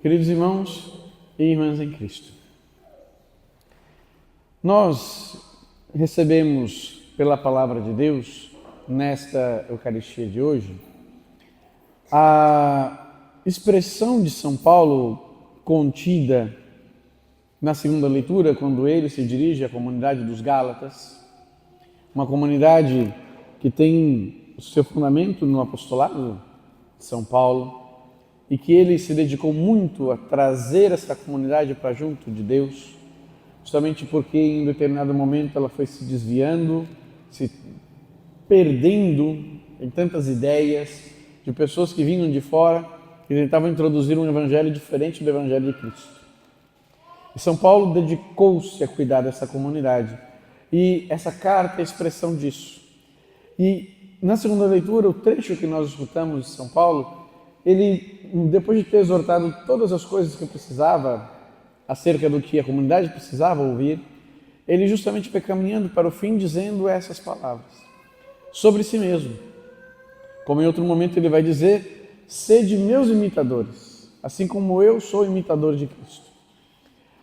Queridos irmãos e irmãs em Cristo, nós recebemos pela palavra de Deus, nesta Eucaristia de hoje, a expressão de São Paulo contida na segunda leitura, quando ele se dirige à comunidade dos Gálatas, uma comunidade que tem o seu fundamento no apostolado de São Paulo, e que ele se dedicou muito a trazer essa comunidade para junto de Deus, justamente porque em determinado momento ela foi se desviando, se perdendo em tantas ideias de pessoas que vinham de fora e tentavam introduzir um evangelho diferente do evangelho de Cristo. E São Paulo dedicou-se a cuidar dessa comunidade, e essa carta é a expressão disso. E na segunda leitura, o trecho que nós escutamos de São Paulo, ele, depois de ter exortado todas as coisas que precisava, acerca do que a comunidade precisava ouvir, ele justamente foi caminhando para o fim dizendo essas palavras sobre si mesmo. Como em outro momento ele vai dizer: sede meus imitadores, assim como eu sou imitador de Cristo.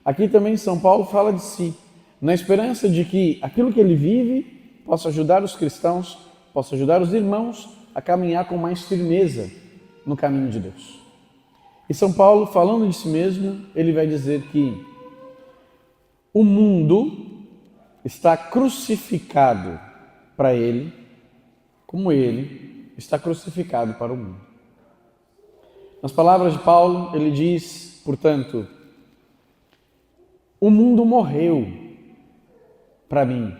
Aqui também São Paulo fala de si, na esperança de que aquilo que ele vive possa ajudar os cristãos, possa ajudar os irmãos a caminhar com mais firmeza no caminho de Deus. E São Paulo, falando de si mesmo, ele vai dizer que o mundo está crucificado para ele, como ele está crucificado para o mundo. Nas palavras de Paulo, ele diz, portanto, o mundo morreu para mim,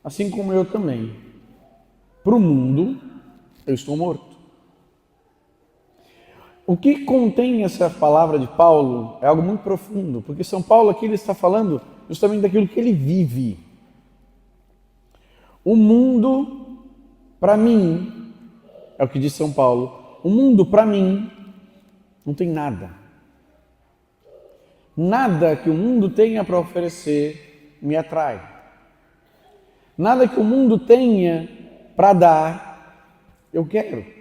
assim como eu também. Para o mundo, eu estou morto. O que contém essa palavra de Paulo é algo muito profundo, porque São Paulo aqui ele está falando justamente daquilo que ele vive. O mundo, para mim, é o que diz São Paulo, o mundo para mim não tem nada. Nada que o mundo tenha para oferecer me atrai. Nada que o mundo tenha para dar, eu quero.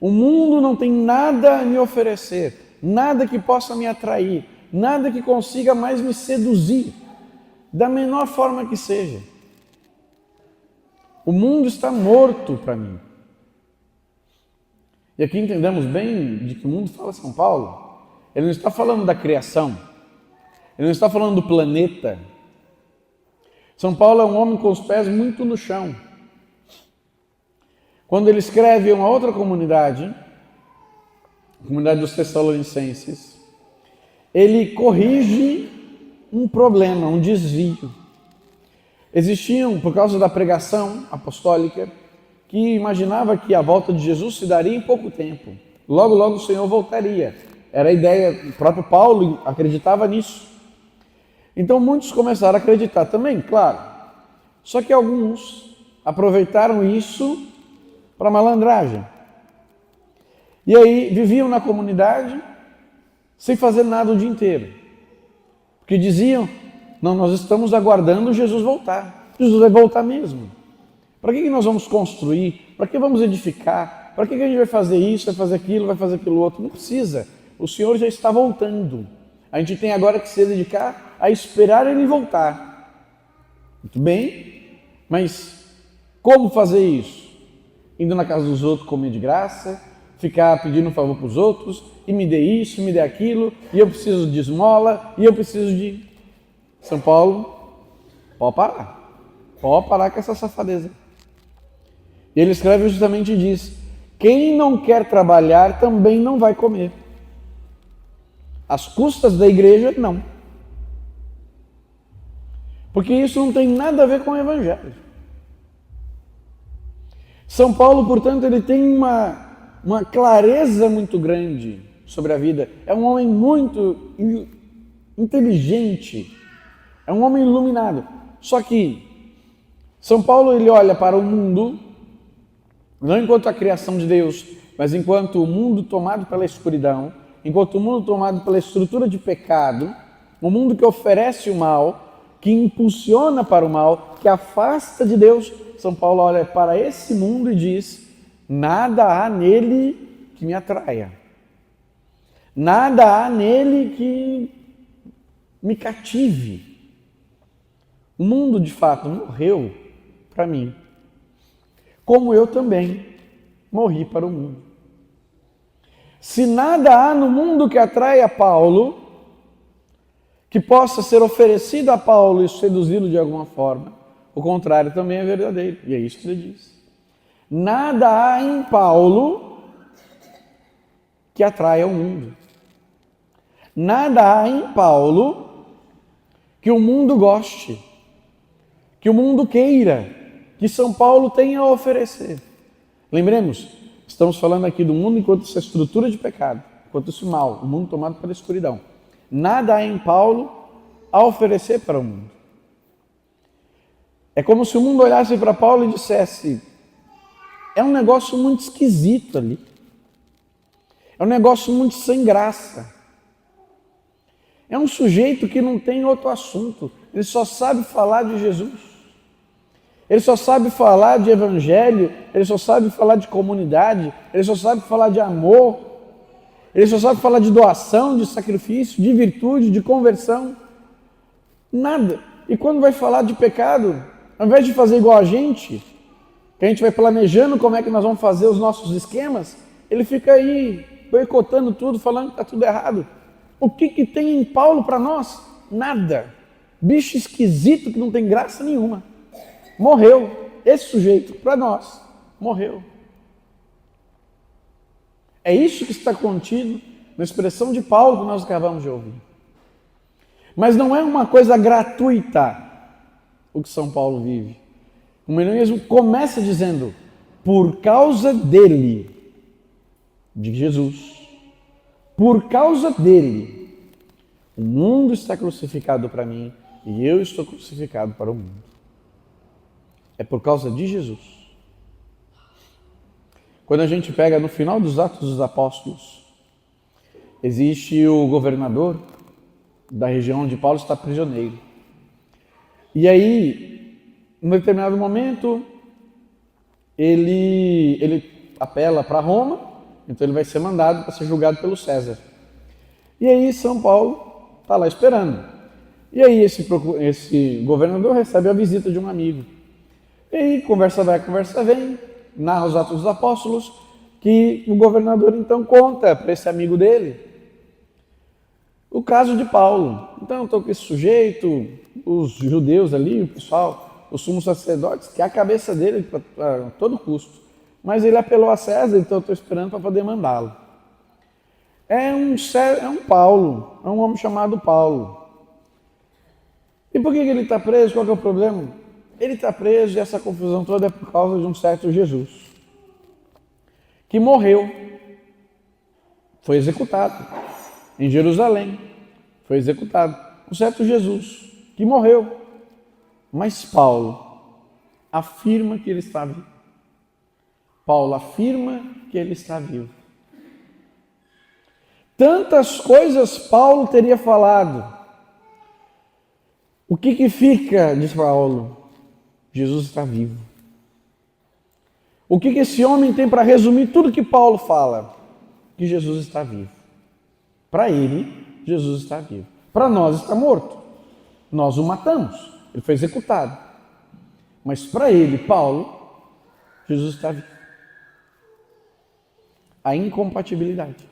O mundo não tem nada a me oferecer, nada que possa me atrair, nada que consiga mais me seduzir, da menor forma que seja. O mundo está morto para mim. E aqui entendemos bem de que o mundo fala São Paulo. Ele não está falando da criação, ele não está falando do planeta. São Paulo é um homem com os pés muito no chão. Quando ele escreve uma outra comunidade, a comunidade dos Tessalonicenses, ele corrige um problema, um desvio. Existiam, por causa da pregação apostólica, que imaginava que a volta de Jesus se daria em pouco tempo. Logo, logo o Senhor voltaria. Era a ideia, o próprio Paulo acreditava nisso. Então muitos começaram a acreditar também, claro. Só que alguns aproveitaram isso para malandragem. E aí viviam na comunidade sem fazer nada o dia inteiro. Porque diziam, não, nós estamos aguardando Jesus voltar. Jesus vai voltar mesmo. Para que nós vamos construir? Para que vamos edificar? Para que a gente vai fazer isso, vai fazer aquilo, vai fazer aquilo outro? Não precisa. O Senhor já está voltando. A gente tem agora que se dedicar a esperar Ele voltar. Muito bem, mas como fazer isso? Indo na casa dos outros comer de graça, ficar pedindo um favor para os outros, e me dê isso, me dê aquilo, e eu preciso de esmola, e eu preciso de... São Paulo, pode parar com essa safadeza. E ele escreve justamente e diz, quem não quer trabalhar também não vai comer. Às custas da igreja, não. Porque isso não tem nada a ver com o evangelho. São Paulo, portanto, ele tem uma clareza muito grande sobre a vida. É um homem muito inteligente, é um homem iluminado. Só que São Paulo ele olha para o mundo, não enquanto a criação de Deus, mas enquanto o mundo tomado pela escuridão, enquanto o mundo tomado pela estrutura de pecado, um mundo que oferece o mal, que impulsiona para o mal, que afasta de Deus. São Paulo olha para esse mundo e diz, nada há nele que me atraia. Nada há nele que me cative. O mundo, de fato, morreu para mim, como eu também morri para o mundo. Se nada há no mundo que atrai a Paulo, que possa ser oferecido a Paulo e seduzi-lo de alguma forma, o contrário também é verdadeiro. E é isso que ele diz. Nada há em Paulo que atraia o mundo. Nada há em Paulo que o mundo goste, que o mundo queira, que São Paulo tenha a oferecer. Lembremos, estamos falando aqui do mundo enquanto essa estrutura de pecado, enquanto esse mal, o mundo tomado pela escuridão. Nada há em Paulo a oferecer para o mundo. É como se o mundo olhasse para Paulo e dissesse: é um negócio muito esquisito ali. É um negócio muito sem graça. É um sujeito que não tem outro assunto. Ele só sabe falar de Jesus. Ele só sabe falar de evangelho. Ele só sabe falar de comunidade. Ele só sabe falar de amor. Ele só sabe falar de doação, de sacrifício, de virtude, de conversão. Nada. E quando vai falar de pecado, ao invés de fazer igual a gente, que a gente vai planejando como é que nós vamos fazer os nossos esquemas, ele fica aí boicotando tudo, falando que está tudo errado. O que tem em Paulo para nós? Nada. Bicho esquisito que não tem graça nenhuma. Morreu. Esse sujeito, para nós, morreu. É isso que está contido na expressão de Paulo que nós acabamos de ouvir. Mas não é uma coisa gratuita o que São Paulo vive. O ele mesmo começa dizendo: por causa dele, de Jesus, por causa dele, o mundo está crucificado para mim e eu estou crucificado para o mundo. É por causa de Jesus. Quando a gente pega no final dos Atos dos Apóstolos, existe o governador da região onde Paulo está prisioneiro. E aí, em um determinado momento, ele apela para Roma, então ele vai ser mandado para ser julgado pelo César. E aí São Paulo está lá esperando. E aí esse governador recebe a visita de um amigo. E aí conversa vai, conversa vem, narra os Atos dos Apóstolos, que o governador então conta para esse amigo dele o caso de Paulo. Então estou com esse sujeito, os judeus ali, o pessoal, os sumos sacerdotes, que é a cabeça dele a todo custo. Mas ele apelou a César, então eu estou esperando para poder mandá-lo. É um Paulo, é um homem chamado Paulo. E por que ele está preso? Qual que é o problema? Ele está preso e essa confusão toda é por causa de um certo Jesus, que morreu, foi executado em Jerusalém, foi executado. Um certo Jesus, que morreu. Mas Paulo afirma que ele está vivo. Paulo afirma que ele está vivo. Tantas coisas Paulo teria falado. O que fica, diz Paulo? Jesus está vivo. O que esse homem tem para resumir tudo que Paulo fala? Que Jesus está vivo. Para ele, Jesus está vivo. Para nós está morto. Nós o matamos. Ele foi executado. Mas para ele, Paulo, Jesus está vivo. A incompatibilidade.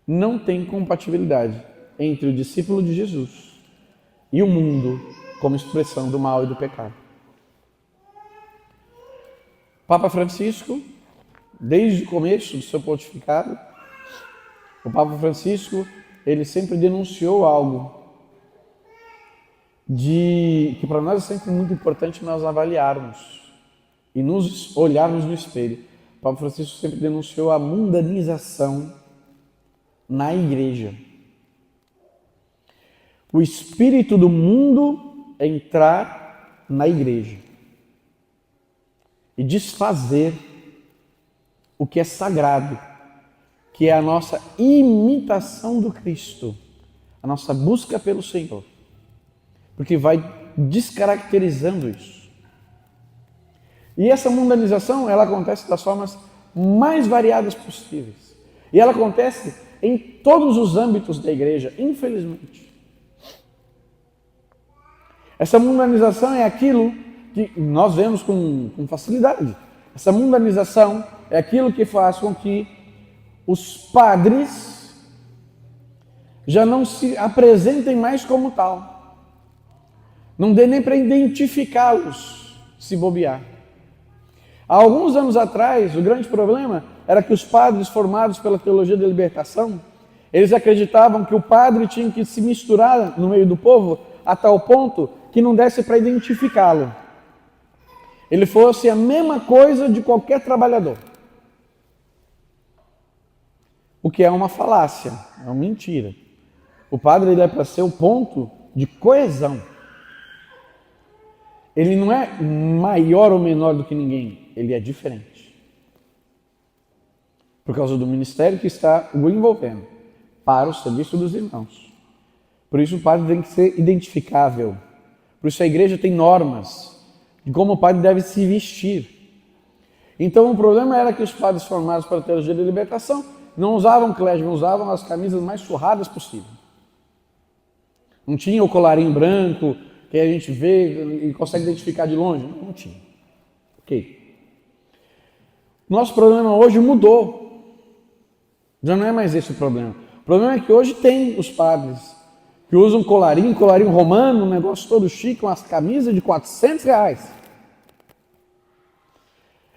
Não tem compatibilidade entre o discípulo de Jesus e o mundo como expressão do mal e do pecado. Papa Francisco, desde o começo do seu pontificado, o Papa Francisco, ele sempre denunciou algo que para nós é sempre muito importante nós avaliarmos e nos olharmos no espelho. O Papa Francisco sempre denunciou a mundanização na igreja. O espírito do mundo é entrar na igreja e desfazer o que é sagrado, que é a nossa imitação do Cristo, a nossa busca pelo Senhor, porque vai descaracterizando isso. E essa mundanização, ela acontece das formas mais variadas possíveis. E ela acontece em todos os âmbitos da igreja, infelizmente. Essa mundanização é aquilo que nós vemos com facilidade. Essa mundanização é aquilo que faz com que os padres já não se apresentem mais como tal. Não dê nem para identificá-los, se bobear. Há alguns anos atrás, o grande problema era que os padres formados pela teologia da libertação, eles acreditavam que o padre tinha que se misturar no meio do povo a tal ponto que não desse para identificá-lo. Ele fosse a mesma coisa de qualquer trabalhador. O que é uma falácia, é uma mentira. O padre ele é para ser o ponto de coesão. Ele não é maior ou menor do que ninguém, ele é diferente. Por causa do ministério que está o envolvendo para o serviço dos irmãos. Por isso o padre tem que ser identificável. Por isso a igreja tem normas de como o padre deve se vestir. Então o problema era que os padres formados para a teologia da libertação não usavam clésima, usavam as camisas mais surradas possível. Não tinha o colarinho branco que a gente vê e consegue identificar de longe. Não tinha. Ok. Nosso problema hoje mudou. Já não é mais esse o problema. O problema é que hoje tem os padres que usam colarinho romano, um negócio todo chique, umas camisas de R$400.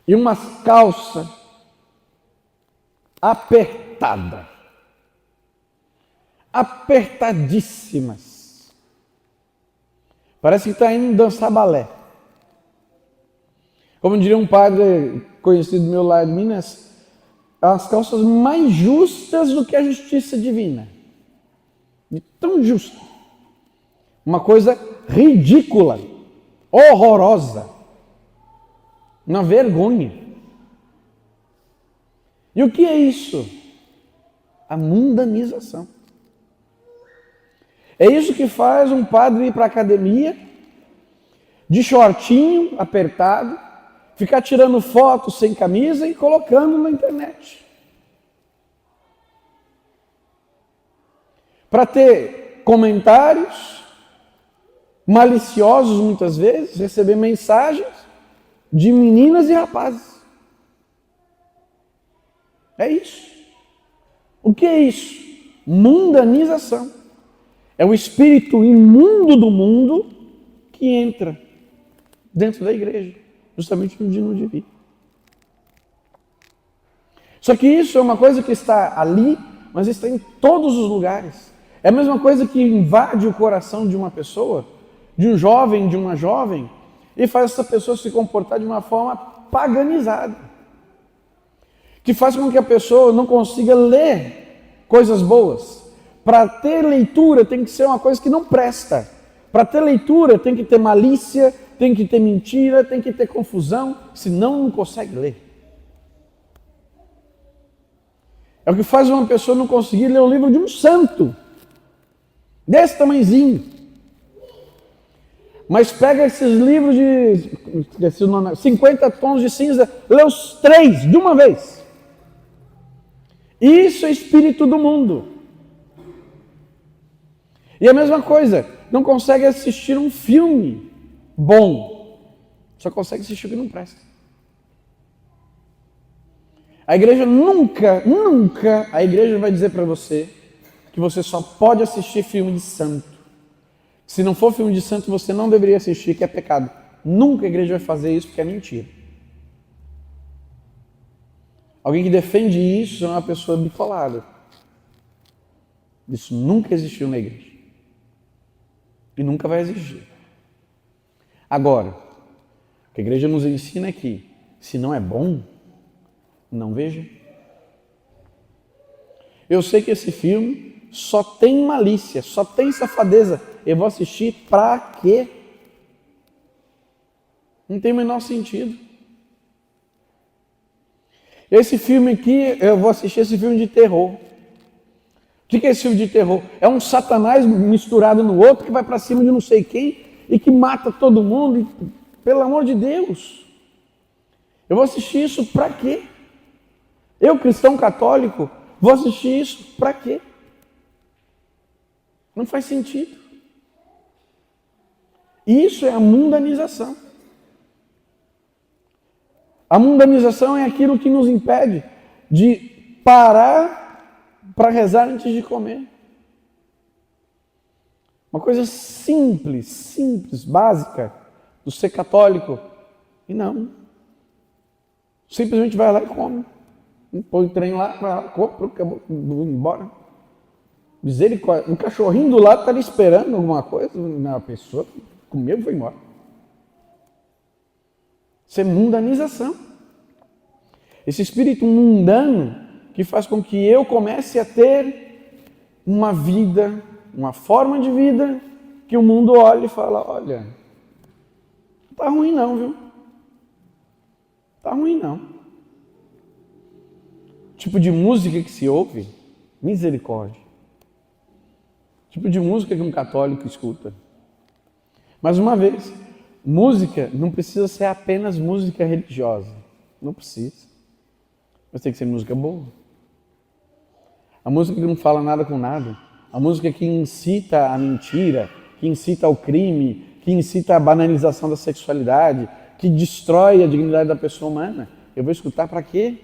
E umas calças apertadas. Apertadíssimas. Parece que está indo dançar balé. Como diria um padre conhecido meu lá de Minas, as calças mais justas do que a justiça divina. De tão justa. Uma coisa ridícula, horrorosa, uma vergonha. E o que é isso? A mundanização. É isso que faz um padre ir para a academia, de shortinho apertado, ficar tirando fotos sem camisa e colocando na internet. Para ter comentários maliciosos muitas vezes, receber mensagens de meninas e rapazes. É isso. O que é isso? Mundanização. É o espírito imundo do mundo que entra dentro da igreja, justamente no dia não devia. Só que isso é uma coisa que está ali, mas está em todos os lugares. É a mesma coisa que invade o coração de uma pessoa, de um jovem, de uma jovem, e faz essa pessoa se comportar de uma forma paganizada. Que faz com que a pessoa não consiga ler coisas boas. Para ter leitura tem que ser uma coisa que não presta. Para ter leitura tem que ter malícia, tem que ter mentira, tem que ter confusão, senão não consegue ler. É o que faz uma pessoa não conseguir ler o livro de um santo, desse tamanhozinho. Mas pega esses livros de 50 tons de cinza, lê os 3 de uma vez. Isso é espírito do mundo. E a mesma coisa, não consegue assistir um filme bom, só consegue assistir o que não presta. A igreja nunca a igreja vai dizer para você que você só pode assistir filme de santo. Se não for filme de santo, você não deveria assistir, que é pecado. Nunca a igreja vai fazer isso, porque é mentira. Alguém que defende isso é uma pessoa bitolada. Isso nunca existiu na igreja. E nunca vai existir. Agora, o que a igreja nos ensina é que, se não é bom, não veja. Eu sei que esse filme só tem malícia, só tem safadeza. Eu vou assistir pra quê? Não tem o menor sentido. Esse filme aqui, eu vou assistir esse filme de terror. O que é esse filme de terror? É um satanás misturado no outro que vai para cima de não sei quem e que mata todo mundo. E, pelo amor de Deus, eu vou assistir isso para quê? Eu, cristão católico, Vou assistir isso para quê? Não faz sentido. Isso é a mundanização. A mundanização é aquilo que nos impede de parar para rezar antes de comer. Uma coisa simples, básica, do ser católico. E não. Simplesmente vai lá e come. Põe o trem lá, vai lá, compra, acabou, vou embora. Misericórdia. Um cachorrinho do lado está ali esperando alguma coisa. A pessoa comeu e foi embora. Isso é mundanização. Esse espírito mundano que faz com que eu comece a ter uma vida, uma forma de vida que o mundo olha e fala, olha, não tá ruim não, viu? Tá ruim não. Tipo de música que se ouve, misericórdia. Tipo de música que um católico escuta. Mais uma vez, música não precisa ser apenas música religiosa. Não precisa. Mas tem que ser música boa. A música que não fala nada com nada. A música que incita a mentira, que incita ao crime, que incita a banalização da sexualidade, que destrói a dignidade da pessoa humana. Eu vou escutar para quê?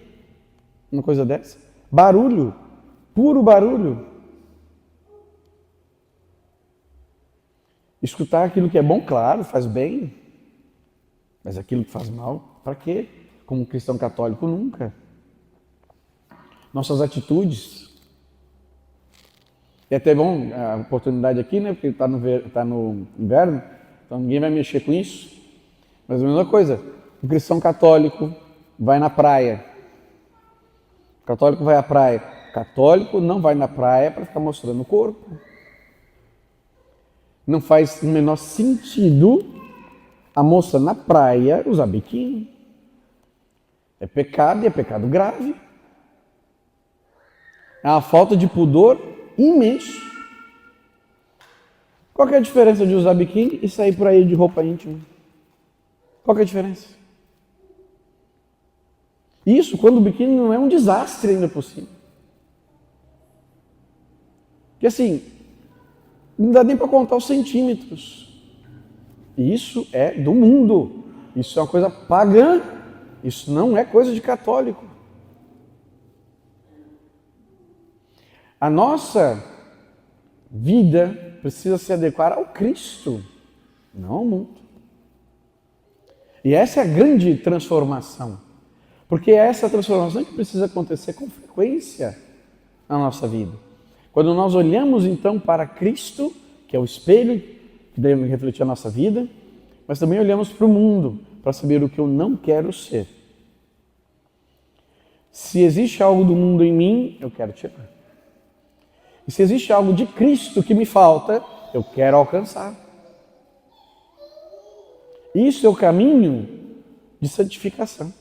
Uma coisa dessa? Barulho. Puro barulho. Escutar aquilo que é bom, claro, faz bem. Mas aquilo que faz mal, para quê? Como cristão católico, nunca. Nossas atitudes. É até bom a oportunidade aqui, né? Porque está no inverno, então ninguém vai mexer com isso. Mas a mesma coisa, o cristão católico vai na praia. O católico vai à praia. O católico não vai na praia para ficar mostrando o corpo. Não faz o menor sentido a moça na praia usar biquíni. É pecado e é pecado grave. É uma falta de pudor imenso. Qual que é a diferença de usar biquíni e sair por aí de roupa íntima? Qual que é a diferença? Isso quando o biquíni não é um desastre ainda por cima. Porque assim, não dá nem para contar os centímetros. Isso é do mundo. Isso é uma coisa pagã. Isso não é coisa de católico. A nossa vida precisa se adequar ao Cristo, não ao mundo. E essa é a grande transformação. Porque é essa transformação que precisa acontecer com frequência na nossa vida. Quando nós olhamos então para Cristo, que é o espelho que deve refletir a nossa vida, mas também olhamos para o mundo, para saber o que eu não quero ser. Se existe algo do mundo em mim, eu quero tirar. E se existe algo de Cristo que me falta, eu quero alcançar. Isso é o caminho de santificação.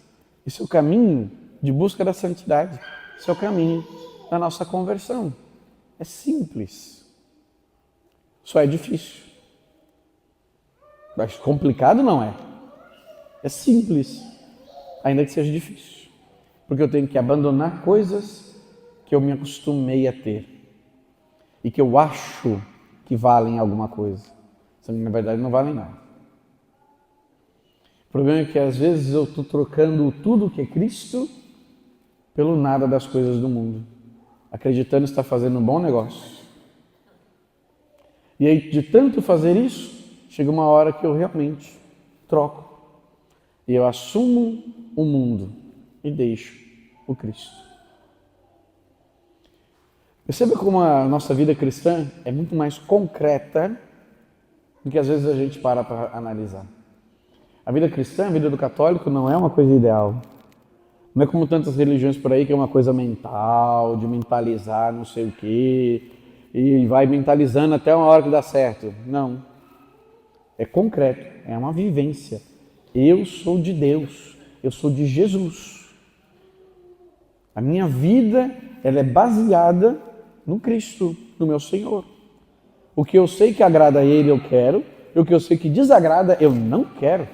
Isso é o caminho de busca da santidade. Isso é o caminho da nossa conversão. É simples. Só é difícil. Mas complicado não é. É simples, ainda que seja difícil. Porque eu tenho que abandonar coisas que eu me acostumei a ter. E que eu acho que valem alguma coisa. Na verdade não valem nada. O problema é que às vezes eu estou trocando tudo que é Cristo pelo nada das coisas do mundo. Acreditando estar fazendo um bom negócio. E aí, de tanto fazer isso, chega uma hora que eu realmente troco. E eu assumo o mundo e deixo o Cristo. Perceba como a nossa vida cristã é muito mais concreta do que às vezes a gente para analisar. A vida cristã, a vida do católico não é uma coisa ideal. Não é como tantas religiões por aí que é uma coisa mental, de mentalizar não sei o quê, e vai mentalizando até uma hora que dá certo. Não. É concreto, é uma vivência. Eu sou de Deus, eu sou de Jesus. A minha vida, ela é baseada no Cristo, no meu Senhor. O que eu sei que agrada a Ele, eu quero. E o que eu sei que desagrada, eu não quero.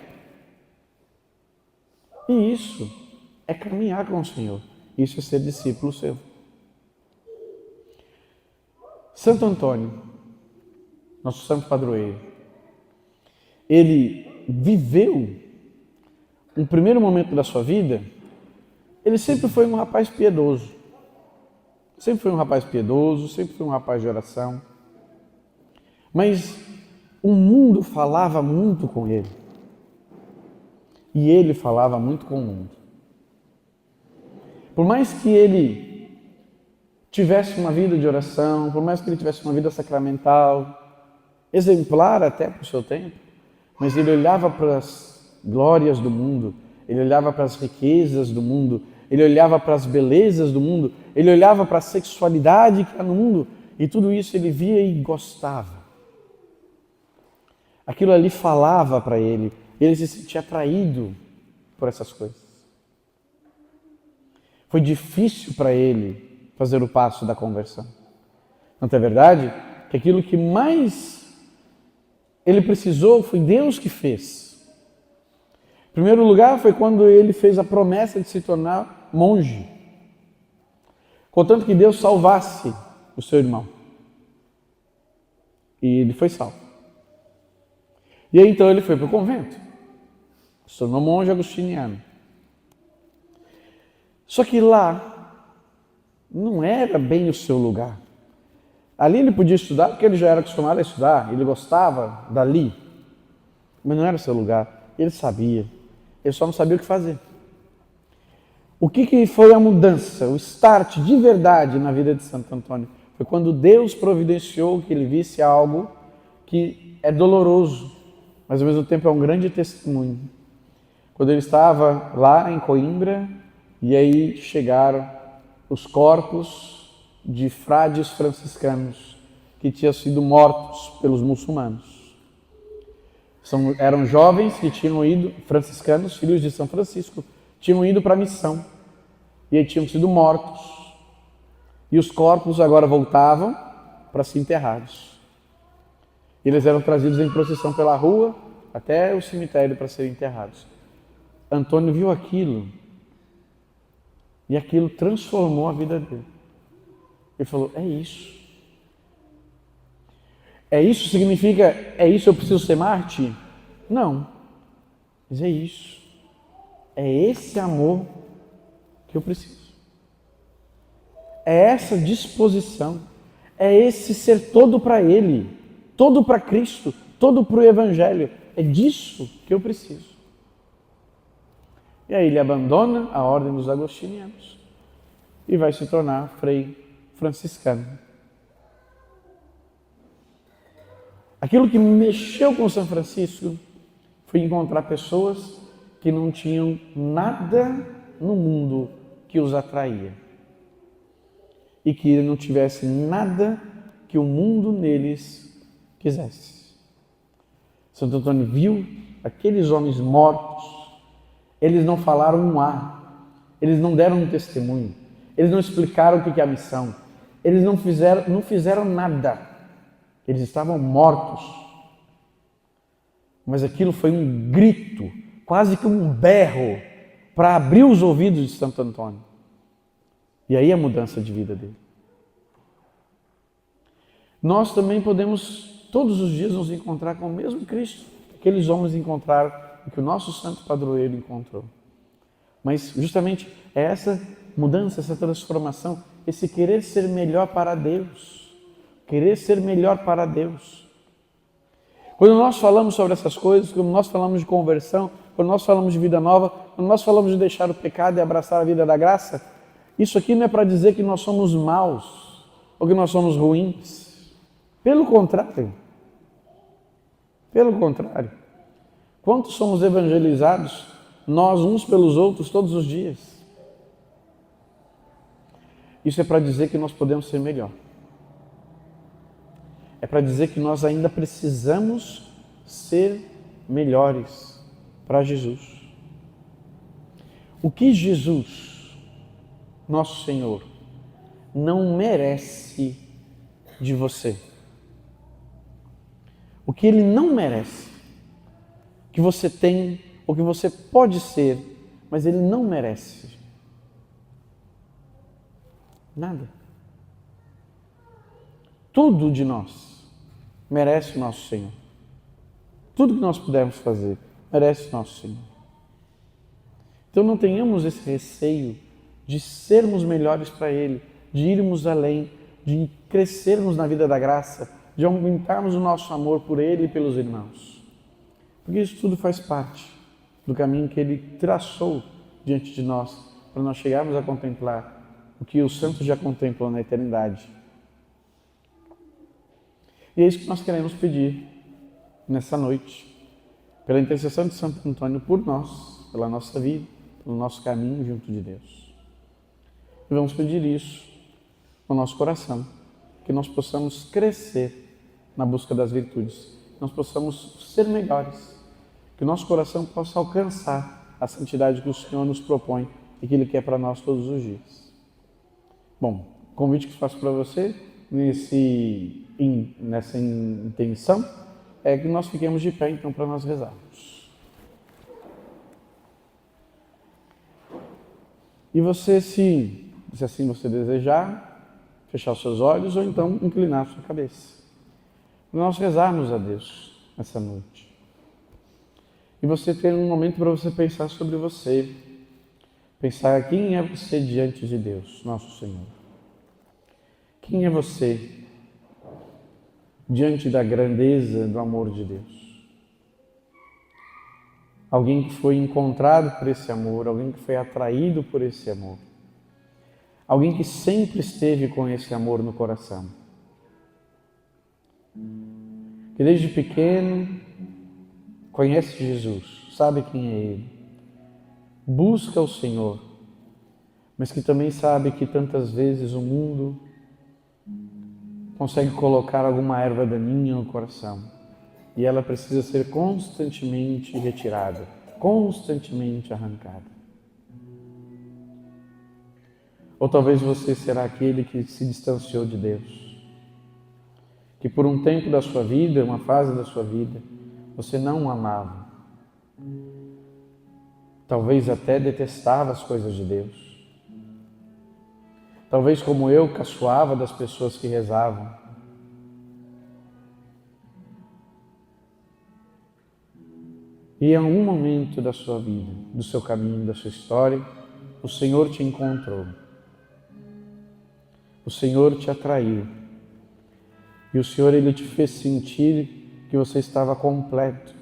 E isso é caminhar com o Senhor. Isso é ser discípulo seu. Santo Antônio, nosso santo padroeiro, ele viveu um primeiro momento da sua vida, ele sempre foi um rapaz piedoso. Sempre foi um rapaz piedoso, sempre foi um rapaz de oração. Mas o mundo falava muito com ele. E ele falava muito com o mundo. Por mais que ele tivesse uma vida de oração, por mais que ele tivesse uma vida sacramental, exemplar até para o seu tempo, mas ele olhava para as glórias do mundo, ele olhava para as riquezas do mundo, ele olhava para as belezas do mundo, ele olhava para a sexualidade que há no mundo, e tudo isso ele via e gostava. Aquilo ali falava para ele, ele se sentia atraído por essas coisas. Foi difícil para ele fazer o passo da conversão. Não é verdade? Que aquilo que mais ele precisou foi Deus que fez. Em primeiro lugar foi quando ele fez a promessa de se tornar monge, contanto que Deus salvasse o seu irmão. E ele foi salvo. E aí então ele foi para o convento, se tornou monge agostiniano. Só que lá não era bem o seu lugar. Ali ele podia estudar porque ele já era acostumado a estudar, ele gostava dali, mas não era o seu lugar. Ele sabia, ele só não sabia o que fazer. O que foi a mudança, o start de verdade na vida de Santo Antônio? Foi quando Deus providenciou que ele visse algo que é doloroso, mas ao mesmo tempo é um grande testemunho. Quando ele estava lá em Coimbra, e aí chegaram os corpos de frades franciscanos que tinham sido mortos pelos muçulmanos. Eram jovens que tinham ido, franciscanos, filhos de São Francisco, tinham ido para a missão e aí tinham sido mortos. E os corpos agora voltavam para ser enterrados. Eles eram trazidos em procissão pela rua até o cemitério para serem enterrados. Antônio viu aquilo e aquilo transformou a vida dele. Ele falou, é isso. É isso significa, é isso eu preciso ser mártir? Não, mas é isso. É esse amor que eu preciso. É essa disposição. É esse ser todo para Ele, todo para Cristo, todo para o Evangelho. É disso que eu preciso. E aí ele abandona a ordem dos agostinianos e vai se tornar frei franciscano. Aquilo que mexeu com São Francisco foi encontrar pessoas que não tinham nada no mundo que os atraía e que não tivesse nada que o mundo neles quisesse. Santo Antônio viu aqueles homens mortos. Eles não falaram um A, eles não deram um testemunho, eles não explicaram o que é a missão, eles não fizeram nada, eles estavam mortos. Mas aquilo foi um grito, quase que um berro, para abrir os ouvidos de Santo Antônio. E aí a mudança de vida dele. Nós também podemos todos os dias nos encontrar com o mesmo Cristo que aqueles homens encontraram, que o nosso santo padroeiro encontrou. Mas justamente é essa mudança, essa transformação, esse querer ser melhor para Deus. Querer ser melhor para Deus. Quando nós falamos sobre essas coisas, quando nós falamos de conversão, quando nós falamos de vida nova, quando nós falamos de deixar o pecado e abraçar a vida da graça, isso aqui não é para dizer que nós somos maus ou que nós somos ruins. Pelo contrário. Pelo contrário. Quantos somos evangelizados, nós uns pelos outros, todos os dias? Isso é para dizer que nós podemos ser melhor. É para dizer que nós ainda precisamos ser melhores para Jesus. O que Jesus, nosso Senhor, não merece de você? O que Ele não merece? Que você tem, ou que você pode ser, mas Ele não merece. Nada. tudo de nós merece o nosso Senhor. Tudo que nós pudermos fazer merece o nosso Senhor. Então não tenhamos esse receio de sermos melhores para Ele, de irmos além, de crescermos na vida da graça, de aumentarmos o nosso amor por Ele e pelos irmãos. Porque isso tudo faz parte do caminho que Ele traçou diante de nós, para nós chegarmos a contemplar o que os santos já contemplam na eternidade. E é isso que nós queremos pedir nessa noite, pela intercessão de Santo Antônio por nós, pela nossa vida, pelo nosso caminho junto de Deus. E vamos pedir isso no nosso coração, que nós possamos crescer na busca das virtudes, que nós possamos ser melhores, que o nosso coração possa alcançar a santidade que o Senhor nos propõe e que Ele quer para nós todos os dias. Bom, o convite que faço para você nessa intenção é que nós fiquemos de pé então para nós rezarmos. E você, se assim você desejar, fechar os seus olhos ou então inclinar a sua cabeça. Nós rezarmos a Deus nessa noite. E você ter um momento para você pensar sobre você. Pensar quem é você diante de Deus, nosso Senhor. Quem é você diante da grandeza do amor de Deus? Alguém que foi encontrado por esse amor, alguém que foi atraído por esse amor. Alguém que sempre esteve com esse amor no coração. Que desde pequeno conhece Jesus, sabe quem é Ele. Busca o Senhor, mas que também sabe que tantas vezes o mundo consegue colocar alguma erva daninha no coração e ela precisa ser constantemente retirada, constantemente arrancada. Ou talvez você será aquele que se distanciou de Deus, que por um tempo da sua vida, uma fase da sua vida, você não o amava. Talvez até detestava as coisas de Deus. Talvez como eu, caçoava das pessoas que rezavam. E em algum momento da sua vida, do seu caminho, da sua história, o Senhor te encontrou. O Senhor te atraiu. E o Senhor, Ele te fez sentir que você estava completo.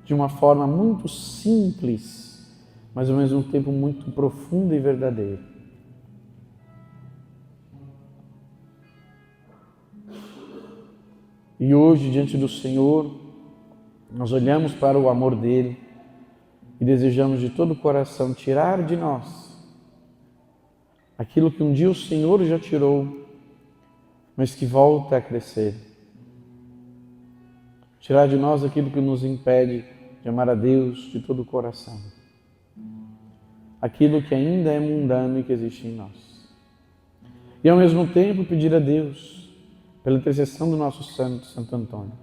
De uma forma muito simples, mas ao mesmo tempo muito profunda e verdadeira. E hoje, diante do Senhor, nós olhamos para o amor dEle e desejamos de todo o coração tirar de nós aquilo que um dia o Senhor já tirou, mas que volta a crescer. Tirar de nós aquilo que nos impede de amar a Deus de todo o coração. Aquilo que ainda é mundano e que existe em nós. E ao mesmo tempo pedir a Deus, pela intercessão do nosso santo, Santo Antônio,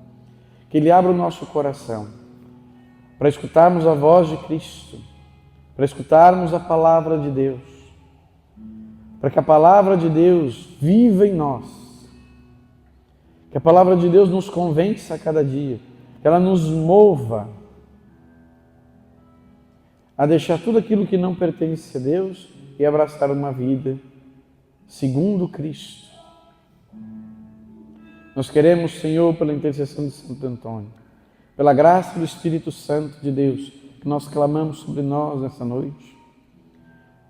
que Ele abra o nosso coração para escutarmos a voz de Cristo, para escutarmos a palavra de Deus, para que a palavra de Deus viva em nós, que a palavra de Deus nos convença a cada dia, que ela nos mova a deixar tudo aquilo que não pertence a Deus e abraçar uma vida segundo Cristo. Nós queremos, Senhor, pela intercessão de Santo Antônio, pela graça do Espírito Santo de Deus, que nós clamamos sobre nós nessa noite.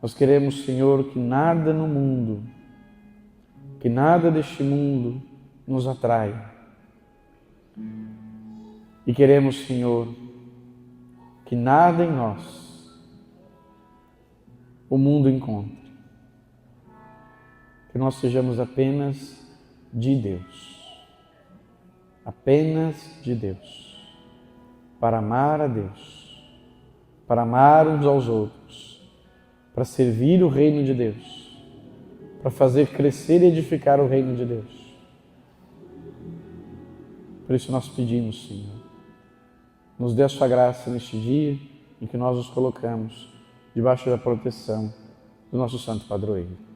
Nós queremos, Senhor, que nada no mundo, que nada deste mundo nos atraia. E queremos, Senhor, que nada em nós o mundo encontre. Que nós sejamos apenas de Deus. Apenas de Deus. Para amar a Deus. Para amar uns aos outros. Para servir o reino de Deus. Para fazer crescer e edificar o reino de Deus. Por isso nós pedimos, Senhor, nos dê a sua graça neste dia em que nós nos colocamos debaixo da proteção do nosso santo padroeiro.